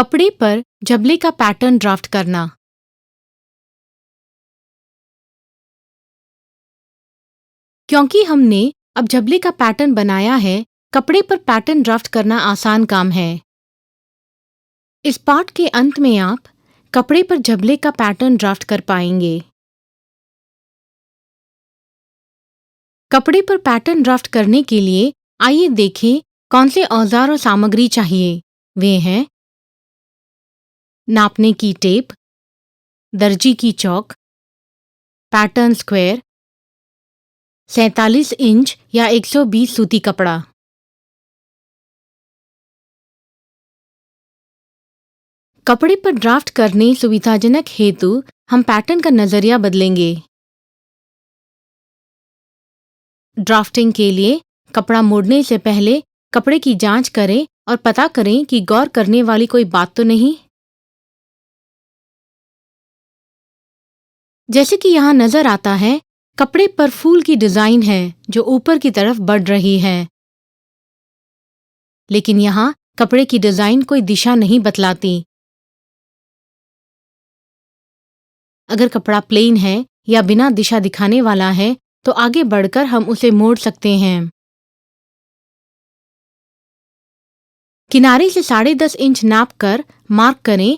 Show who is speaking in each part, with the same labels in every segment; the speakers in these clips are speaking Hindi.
Speaker 1: कपड़े पर झबले का पैटर्न ड्राफ्ट करना। क्योंकि हमने अब झबले का पैटर्न बनाया है, कपड़े पर पैटर्न ड्राफ्ट करना आसान काम है। इस पाठ के अंत में आप कपड़े पर झबले का पैटर्न ड्राफ्ट कर पाएंगे। कपड़े पर पैटर्न ड्राफ्ट करने के लिए आइए देखें कौन से औजार और सामग्री चाहिए। वे हैं नापने की टेप, दर्जी की चौक, पैटर्न स्क्वायर, 47 इंच या 120 सूती कपड़ा। कपड़े पर ड्राफ्ट करने सुविधाजनक हेतु हम पैटर्न का नजरिया बदलेंगे। ड्राफ्टिंग के लिए कपड़ा मोड़ने से पहले कपड़े की जांच करें और पता करें कि गौर करने वाली कोई बात तो नहीं। जैसे कि यहाँ नजर आता है, कपड़े पर फूल की डिजाइन है जो ऊपर की तरफ बढ़ रही है, लेकिन यहाँ कपड़े की डिजाइन कोई दिशा नहीं बतलाती। अगर कपड़ा प्लेन है या बिना दिशा दिखाने वाला है तो आगे बढ़कर हम उसे मोड़ सकते हैं। किनारे से 10.5 इंच नाप कर मार्क करें।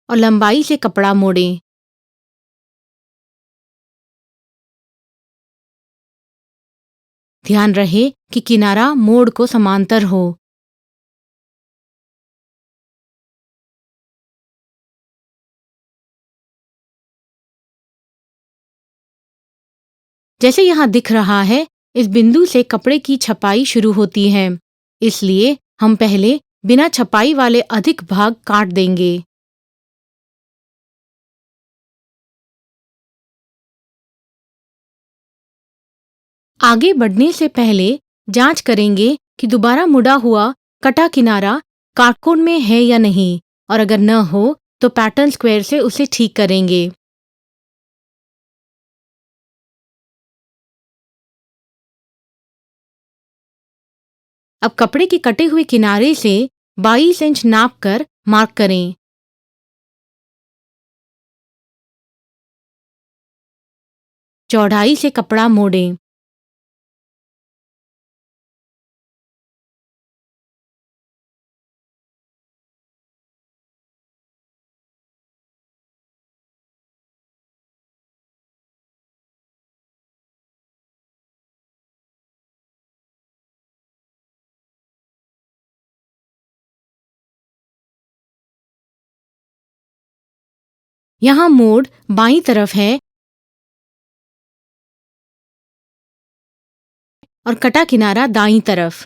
Speaker 1: और लंबाई से कपड़ा मोड़ें। ध्यान रहे कि किनारा मोड़ को समांतर हो। जैसे यहाँ दिख रहा है, इस बिंदु से कपड़े की छपाई शुरू होती है, इसलिए हम पहले बिना छपाई वाले अधिक भाग काट देंगे। आगे बढ़ने से पहले जांच करेंगे कि दोबारा मुड़ा हुआ कटा किनारा काटकोण में है या नहीं, और अगर न हो तो पैटर्न स्क्वायर से उसे ठीक करेंगे। अब कपड़े के कटे हुए किनारे से 22 इंच नाप कर मार्क करें। चौड़ाई से कपड़ा मोड़ें। यहाँ मोड़ बाईं तरफ है और कटा किनारा दाईं तरफ।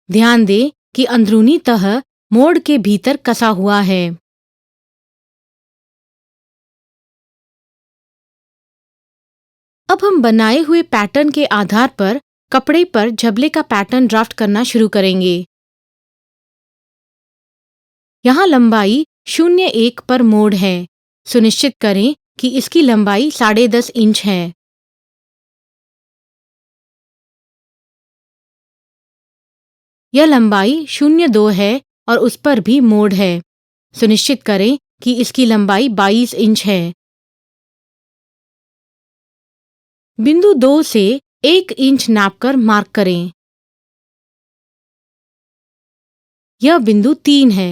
Speaker 1: ध्यान दें कि अंदरूनी तह मोड़ के भीतर कसा हुआ है। अब हम बनाए हुए पैटर्न के आधार पर कपड़े पर झबले का पैटर्न ड्राफ्ट करना शुरू करेंगे। यहाँ लंबाई 0.1 पर मोड़ है। सुनिश्चित करें कि इसकी लंबाई 10.5 इंच है। यह लंबाई 0.2 है और उस पर भी मोड़ है। सुनिश्चित करें कि इसकी लंबाई 22 इंच है। बिंदु 2 से 1 इंच नापकर मार्क करें। यह बिंदु 3 है।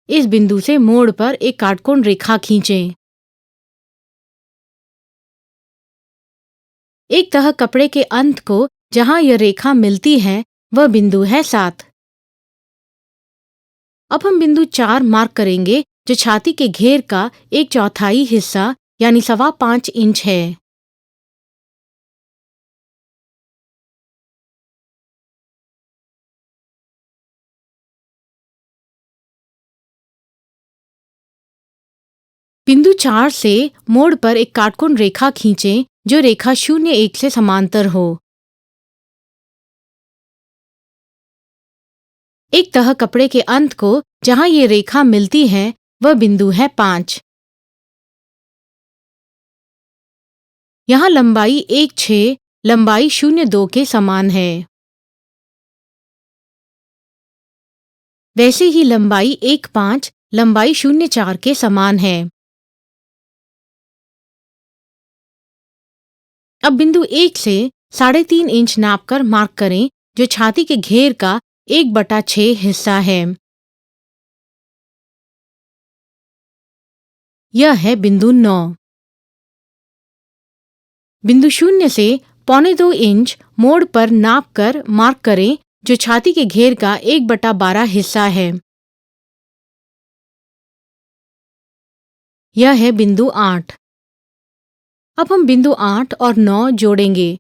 Speaker 1: इस बिंदु से मोड़ पर एक काटकोण रेखा खींचें। एक तह कपड़े के अंत को जहां यह रेखा मिलती है वह बिंदु है 7। अब हम बिंदु 4 मार्क करेंगे जो छाती के घेर का 1/4 हिस्सा यानी 5.25 इंच है। बिंदु 4 से मोड़ पर एक काटकोण रेखा खींचें जो रेखा 0.1 से समांतर हो। एक तह कपड़े के अंत को जहाँ ये रेखा मिलती है वह बिंदु है 5। यहाँ लंबाई 1,6 लंबाई 0,2 के समान है। वैसे ही लंबाई 1,5 लंबाई 0,4 के समान है। अब बिंदु 1 से 3.5 इंच नापकर मार्क करें, जो छाती के घेर का 1/6 हिस्सा है। यह है बिंदु 9। बिंदु 0 से 1.25 इंच मोड़ पर नापकर मार्क करें, जो छाती के घेर का 1/12 हिस्सा है। यह है बिंदु 8। अब हम बिंदु 8 और 9 जोड़ेंगे।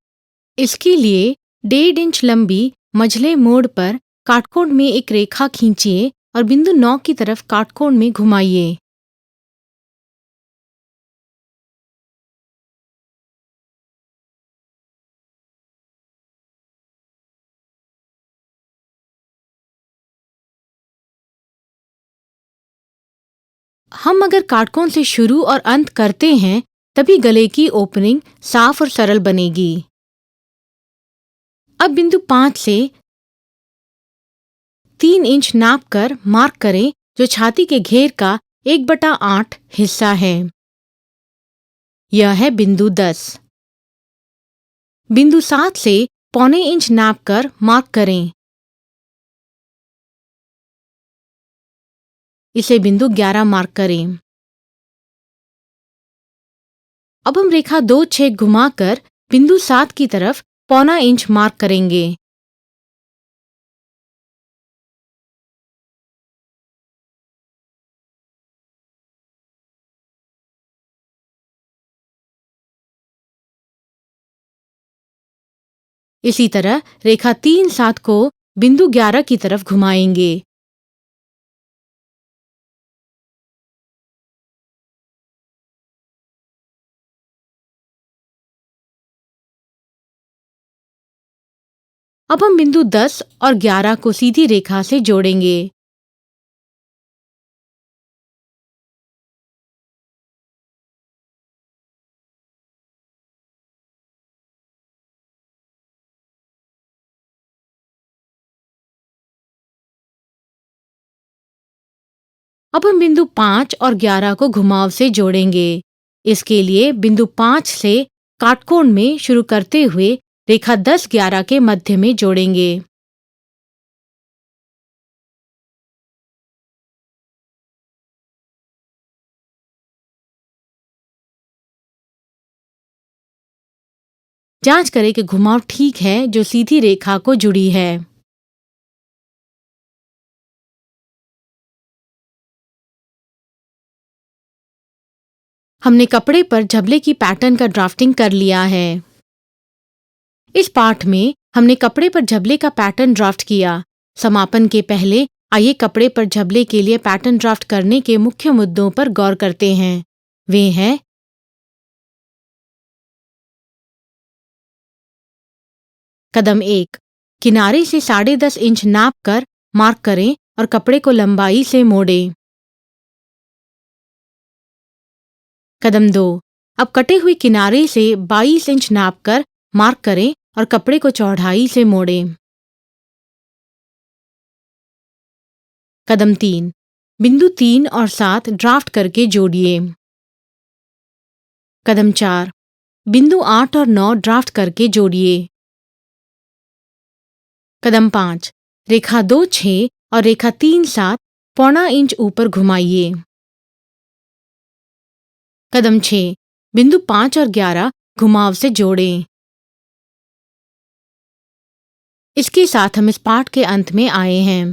Speaker 1: इसके लिए 1.5 इंच लंबी मझले मोड़ पर काटकोण में एक रेखा खींचिए और बिंदु 9 की तरफ काटकोण में घुमाइए। हम अगर काटकोण से शुरू और अंत करते हैं, तभी गले की ओपनिंग साफ और सरल बनेगी। अब बिंदु 5 से 3 इंच नापकर मार्क करें, जो छाती के घेर का 1/8 हिस्सा है। यह है बिंदु 10। बिंदु 7 से 0.25 इंच नापकर मार्क करें। इसे बिंदु 11 मार्क करें। अब हम रेखा 2 छेद घुमाकर बिंदु 7 की तरफ 0.25 इंच मार्क करेंगे। इसी तरह रेखा 3-7 को बिंदु 11 की तरफ घुमाएंगे। अब हम बिंदु 10 और 11 को सीधी रेखा से जोड़ेंगे। अब हम बिंदु 5 और 11 को घुमाव से जोड़ेंगे। इसके लिए बिंदु 5 से काटकोण में शुरू करते हुए रेखा 10-11 के मध्य में जोड़ेंगे। जांच करें कि घुमाव ठीक है जो सीधी रेखा को जुड़ी है। हमने कपड़े पर झबले की पैटर्न का ड्राफ्टिंग कर लिया है। इस पाठ में हमने कपड़े पर झबले का पैटर्न ड्राफ्ट किया। समापन के पहले आइए कपड़े पर झबले के लिए पैटर्न ड्राफ्ट करने के मुख्य मुद्दों पर गौर करते हैं। वे हैं: कदम 1, किनारे से 10.5 इंच नाप कर मार्क करें और कपड़े को लंबाई से मोड़ें। कदम 2, अब कटे हुए किनारे से 22 इंच नाप कर मार्क करें और कपड़े को चौड़ाई से मोड़ें। कदम 3, बिंदु 3 और 7 ड्राफ्ट करके जोड़िए। कदम 4, बिंदु 8 और 9 ड्राफ्ट करके जोड़िए। कदम 5, रेखा 2-6 और रेखा 3-7 0.25 इंच ऊपर घुमाइए। कदम 6, बिंदु 5 और 11 घुमाव से जोड़ें। इसके साथ हम इस पाठ के अंत में आए हैं।